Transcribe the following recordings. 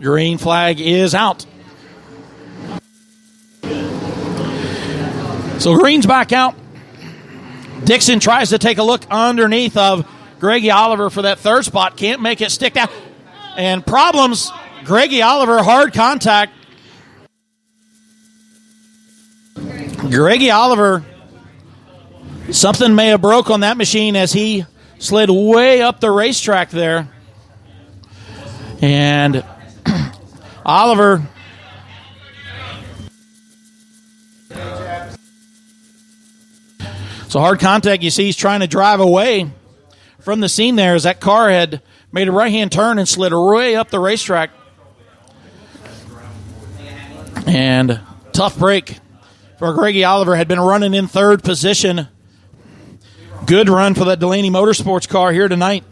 Green flag is out. So green's back out. Dixon tries to take a look underneath of Greggy Oliver for that third spot. Can't make it stick down. And problems. Greggy Oliver, hard contact. Greggy Oliver, something may have broke on that machine as he slid way up the racetrack there. And Oliver so hard contact, you see he's trying to drive away from the scene there as that car had made a right-hand turn and slid way up the racetrack. And tough break for Greggy Oliver. Had been running in third position. Good run for that Delaney Motorsports car here tonight.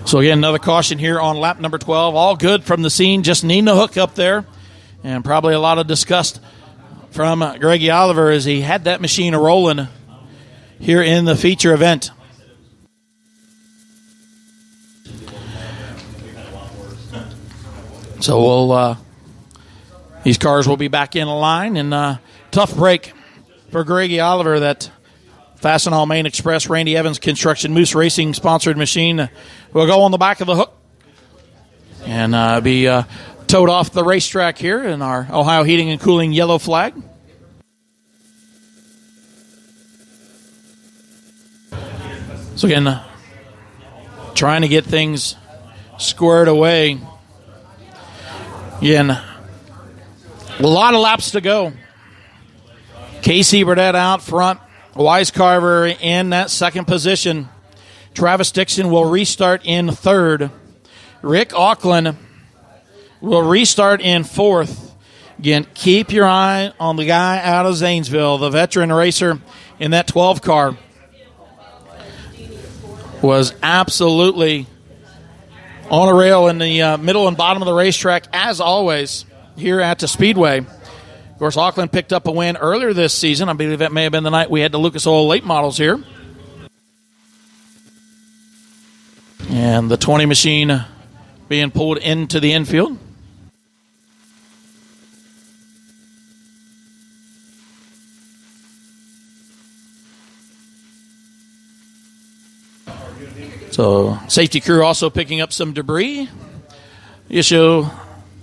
So again, another caution here on lap number 12. All good from the scene, just needing a hook up there. And probably a lot of disgust from Greggy Oliver as he had that machine rolling here in the feature event. So these cars will be back in line, and tough break for Greggy Oliver. That Fastenal Main Express Randy Evans Construction Moose Racing sponsored machine will go on the back of the hook and be towed off the racetrack here in our Ohio Heating and Cooling yellow flag. So again, trying to get things squared away. Again, a lot of laps to go. Casey Burdett out front. Wisecarver in that second position. Travis Dixon will restart in third. Rick Auckland will restart in fourth. Again, keep your eye on the guy out of Zanesville, the veteran racer in that 12 car. Was absolutely on a rail in the middle and bottom of the racetrack, as always, here at the Speedway. Of course, Auckland picked up a win earlier this season. I believe that may have been the night we had the Lucas Oil late models here. And the 20 machine being pulled into the infield. So safety crew also picking up some debris. You show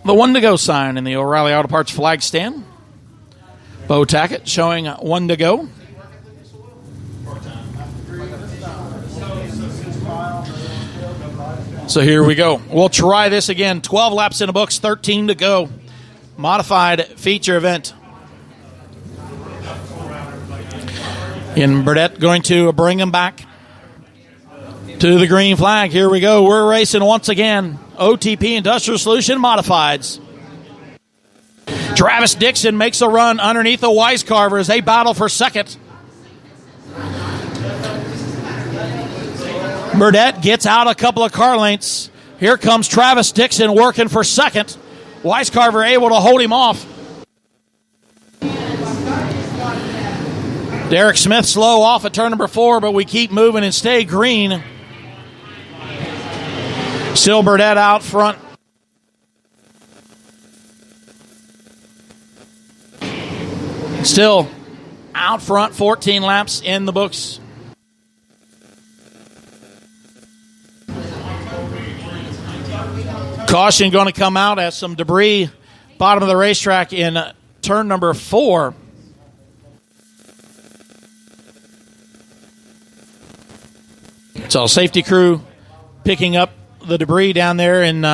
the 1 to go sign in the O'Reilly Auto Parts flag stand. Bo Tackett showing 1 to go. So here we go. We'll try this again. 12 laps in the books, 13 to go. Modified feature event. And Burdett going to bring him back to the green flag. Here we go. We're racing once again. OTP Industrial Solution Modifieds. Travis Dixon makes a run underneath the Wisecarver as they battle for second. Burdett gets out a couple of car lengths. Here comes Travis Dixon working for second. Wisecarver able to hold him off. Derek Smith slow off at turn number 4, but we keep moving and stay green. Still Burdett out front. Still out front, 14 laps in the books. Caution going to come out as some debris bottom of the racetrack in turn number 4. So safety crew picking up the debris down there and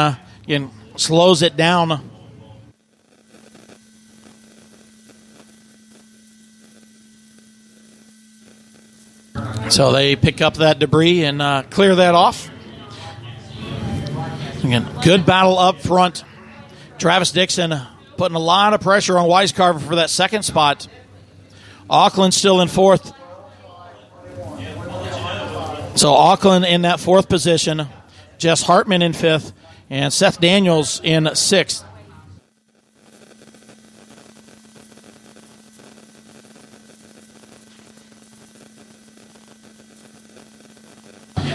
again slows it down. So they pick up that debris and clear that off. Again, good battle up front. Travis Dixon putting a lot of pressure on Wisecarver for that second spot. Auckland still in fourth. So Auckland in that fourth position. Jess Hartman in fifth. And Seth Daniels in sixth.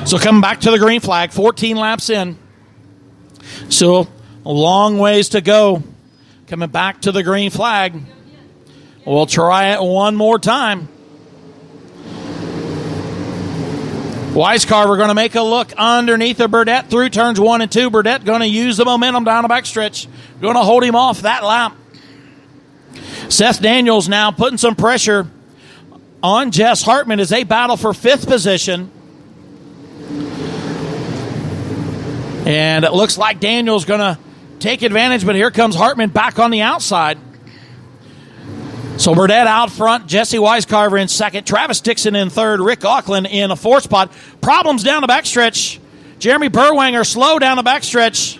So coming back to the green flag, 14 laps in. So a long ways to go. Coming back to the green flag. We'll try it one more time. Weiscarver going to make a look underneath of Burdett through turns 1 and 2. Burdett going to use the momentum down the backstretch. Going to hold him off that lap. Seth Daniels now putting some pressure on Jess Hartman as they battle for 5th position. And it looks like Daniels going to take advantage, but here comes Hartman back on the outside. So Burdett out front, Jesse Weiscarver in second, Travis Dixon in third, Rick Auckland in a fourth spot. Problems down the backstretch. Jeremy Burwanger slow down the backstretch.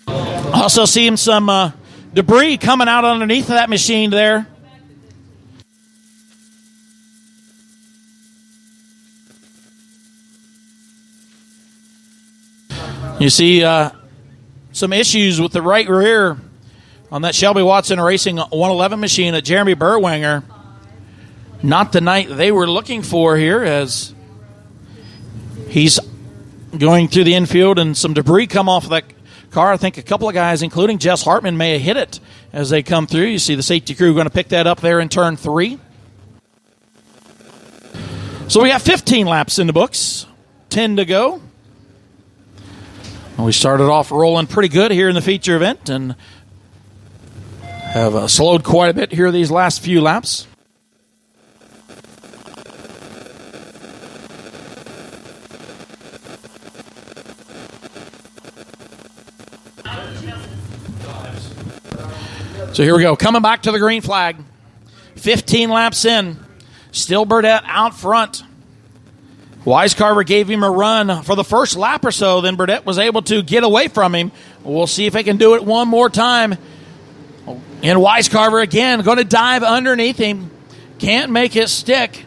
Also seeing some debris coming out underneath of that machine there. You see some issues with the right rear on that Shelby Watson Racing 111 machine at Jeremy Burwanger. Not the night they were looking for here, as he's going through the infield and some debris come off of that car. I think a couple of guys, including Jess Hartman, may have hit it as they come through. You see the safety crew going to pick that up there in turn 3. So we got 15 laps in the books, 10 to go. We started off rolling pretty good here in the feature event and have slowed quite a bit here these last few laps. So here we go. Coming back to the green flag. 15 laps in. Still Burdett out front. Weiscarver gave him a run for the first lap or so. Then Burdett was able to get away from him. We'll see if he can do it one more time. And Weiscarver again going to dive underneath him. Can't make it stick.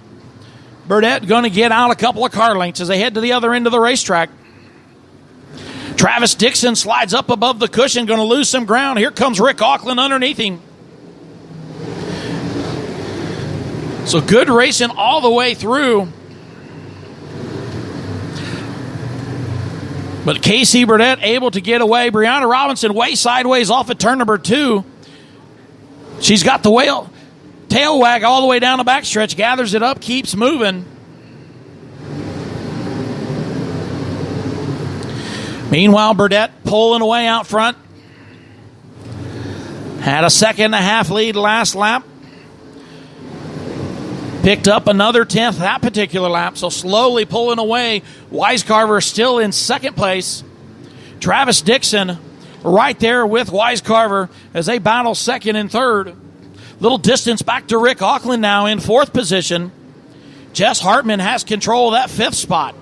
Burdett going to get out a couple of car lengths as they head to the other end of the racetrack. Travis Dixon slides up above the cushion, going to lose some ground. Here comes Rick Auckland underneath him. So good racing all the way through. But Casey Burdett able to get away. Brianna Robinson way sideways off at turn number 2. She's got the tail wag all the way down the backstretch, gathers it up, keeps moving. Meanwhile, Burdett pulling away out front. Had a 2.5 lead last lap. Picked up another 10th that particular lap, so slowly pulling away. Weiscarver still in second place. Travis Dixon right there with Weiscarver as they battle second and third. Little distance back to Rick Auckland now in fourth position. Jess Hartman has control of that 5th spot.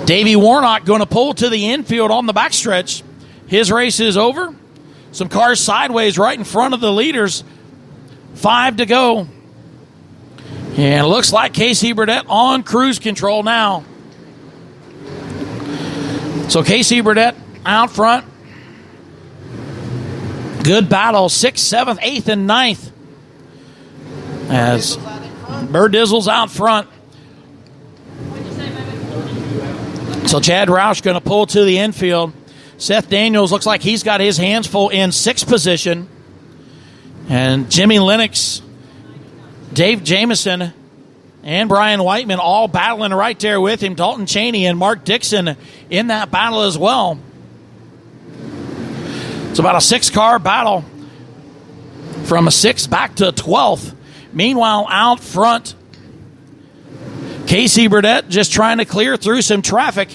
Davey Warnock going to pull to the infield on the backstretch. His race is over. Some cars sideways right in front of the leaders. 5 to go. And it looks like Casey Burdett on cruise control now. So Casey Burdett out front. Good battle, 6th, 7th, 8th, and 9th. As Burdizzle's out front. So Chad Roush going to pull to the infield. Seth Daniels looks like he's got his hands full in 6th position. And Jimmy Lennox, Dave Jamieson, and Brian Whiteman all battling right there with him. Dalton Cheney and Mark Dixon in that battle as well. It's about a 6-car battle from a 6th back to a 12th. Meanwhile, out front, Casey Burdett just trying to clear through some traffic.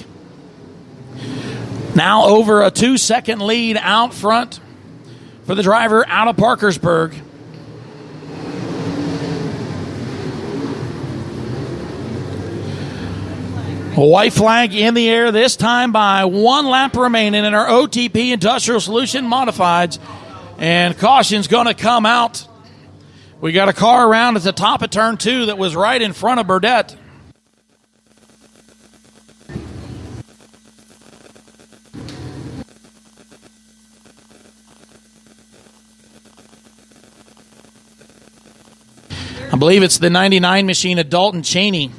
Now over a 2-second lead out front for the driver out of Parkersburg. A white flag in the air this time by 1 lap remaining in our OTP Industrial Solution Modifieds. And caution's going to come out. We got a car around at the top of turn 2 that was right in front of Burdett. I believe it's the 99 machine of Dalton Cheney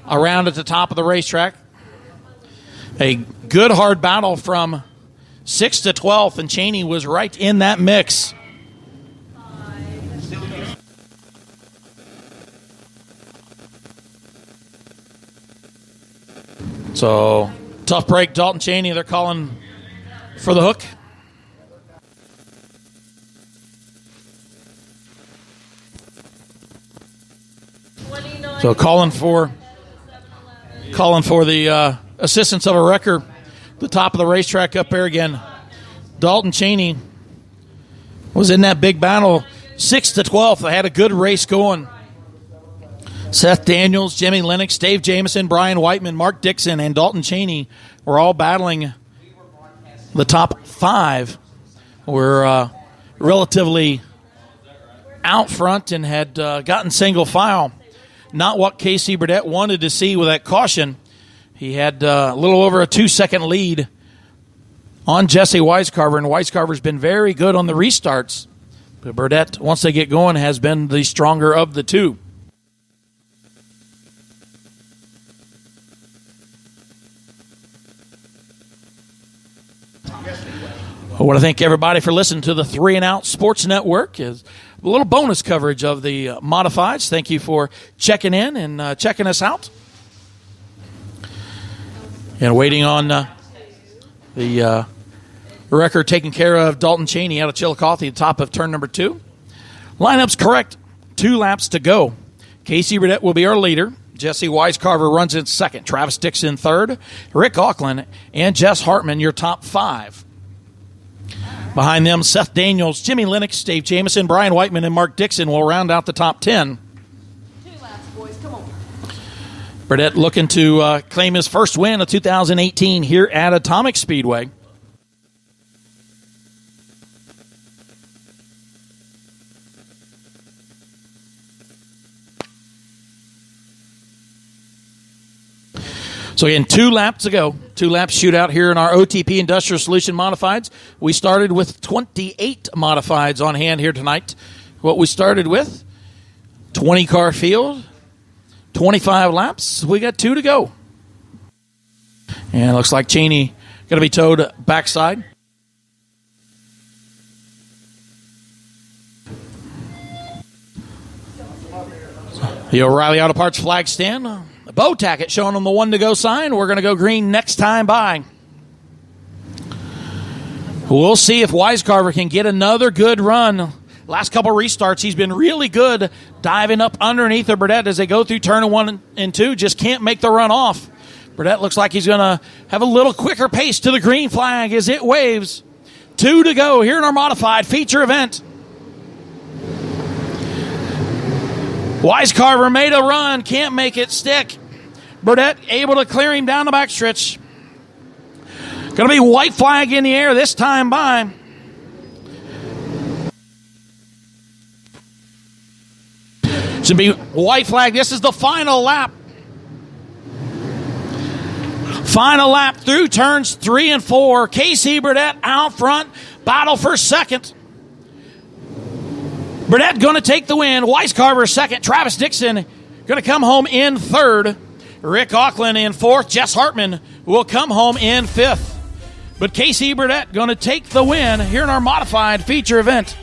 around at the top of the racetrack. A good hard battle from 6th to 12th, and Cheney was right in that mix. So, tough break, Dalton Cheney. They're calling for the hook. So, calling for the assistance of a wrecker. The top of the racetrack up there again. Dalton Cheney was in that big battle. 6th to 12th. They had a good race going. Seth Daniels, Jimmy Lennox, Dave Jamieson, Brian Whiteman, Mark Dixon, and Dalton Cheney were all battling the top 5. Were relatively out front and had gotten single file. Not what Casey Burdett wanted to see with that caution. He had a little over a 2-second lead on Jesse Wisecarver, and Wisecarver's been very good on the restarts. But Burdett, once they get going, has been the stronger of the two. I want to thank everybody for listening to the 3 and Out Sports Network. Is a little bonus coverage of the modifieds. Thank you for checking in and checking us out. And waiting on the record taking care of Dalton Cheney out of Chillicothe at the top of turn number 2. Lineup's correct. 2 laps to go. Casey Burdett will be our leader. Jesse Wisecarver runs in second. Travis Dixon third. Rick Auckland and Jess Hartman, your top 5. Behind them, Seth Daniels, Jimmy Lennox, Dave Jamieson, Brian Whiteman, and Mark Dixon will round out the top 10. 2 laps, boys. Come on. Burdett looking to claim his first win of 2018 here at Atomic Speedway. So again, 2 laps to go. 2 laps shootout here in our OTP Industrial Solution Modifieds. We started with 28 modifieds on hand here tonight. What we started with, 20-car field, 25 laps. We got 2 to go. And it looks like Cheney going to be towed backside. The O'Reilly Auto Parts flag stand. The bow tacket showing them the 1 to go sign. We're going to go green next time by. We'll see if Wisecarver can get another good run. Last couple restarts, he's been really good diving up underneath of Burdett as they go through turn 1 and 2. Just can't make the run off. Burdett looks like he's going to have a little quicker pace to the green flag as it waves. 2 to go here in our modified feature event. Wisecarver made a run, can't make it stick. Burdett able to clear him down the backstretch. Going to be white flag in the air this time by. Should be white flag. This is the final lap. Final lap through turns 3 and 4. Casey Burdett out front. Battle for second. Burdett going to take the win. Wisecarver second. Travis Dixon going to come home in third. Rick Auckland in fourth. Jess Hartman will come home in fifth. But Casey Burdett going to take the win here in our modified feature event.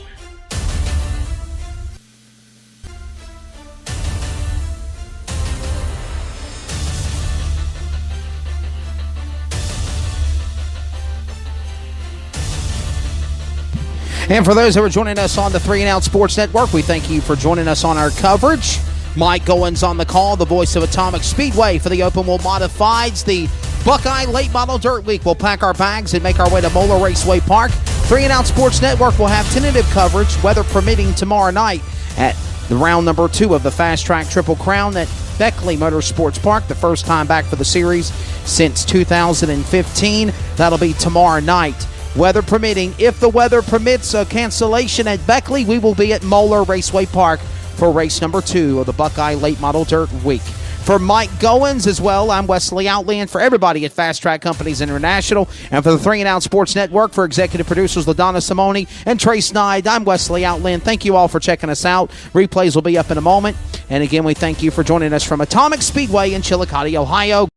And for those who are joining us on the 3 and Out Sports Network, we thank you for joining us on our coverage. Mike Goins on the call, the voice of Atomic Speedway for the Open Wheel Modifieds. The Buckeye Late Model Dirt Week. We'll pack our bags and make our way to Moeller Raceway Park. 3 and Out Sports Network will have tentative coverage, weather permitting, tomorrow night at the round number 2 of the Fast Track Triple Crown at Beckley Motorsports Park, the first time back for the series since 2015. That'll be tomorrow night. Weather permitting, if the weather permits a cancellation at Beckley, we will be at Moeller Raceway Park for race number 2 of the Buckeye Late Model Dirt Week. For Mike Goins as well, I'm Wesley Outland. For everybody at Fast Track Companies International, and for the 3 and Out Sports Network, for executive producers LaDonna Simone and Trey Snide, I'm Wesley Outland. Thank you all for checking us out. Replays will be up in a moment. And again, we thank you for joining us from Atomic Speedway in Chillicothe, Ohio.